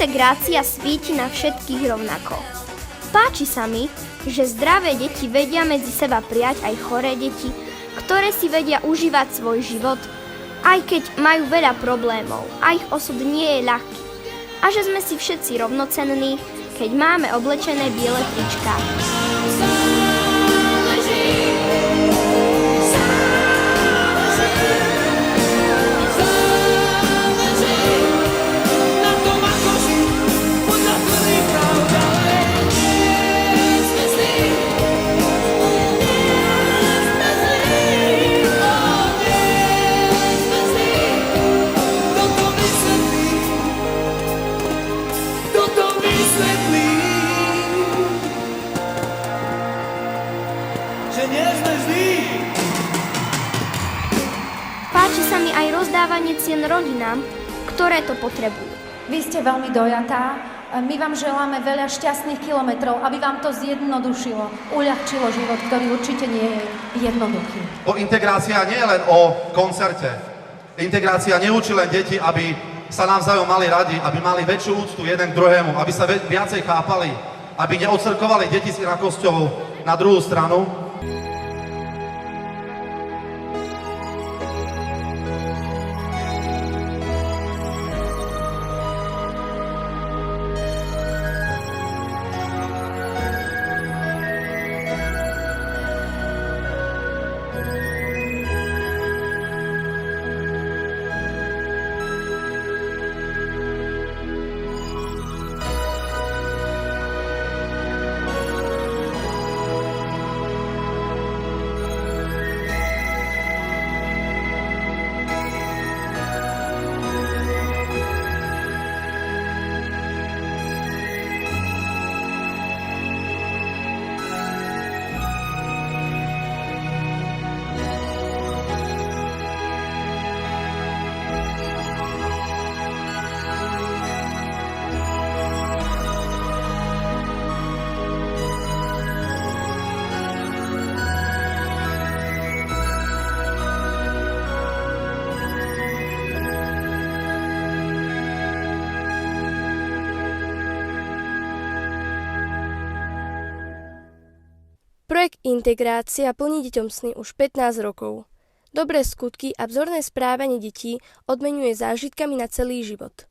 integrácia svíti na všetkých rovnako. Páči sa mi, že zdravé deti vedia medzi seba prijať aj choré deti, ktoré si vedia užívať svoj život, aj keď majú veľa problémov a ich osud nie je ľahký. A že sme si všetci rovnocenní, keď máme oblečené biele tričká. Páči sa mi aj rozdávanie cien rodinám, ktoré to potrebujú. Vy ste veľmi dojatá. My vám želáme veľa šťastných kilometrov, aby vám to zjednodušilo, uľahčilo život, ktorý určite nie je jednoduchý. Integrácia nie je len o koncerte. Integrácia neučí len deti, aby sa navzájom mali radi, aby mali väčšiu úctu jeden k druhému, aby sa viacej chápali, aby neodcrkovali deti s inakosťou na druhú stranu. Projekt Integrácia plní deťom sny už 15 rokov. Dobré skutky a vzorné správanie detí odmeňuje zážitkami na celý život.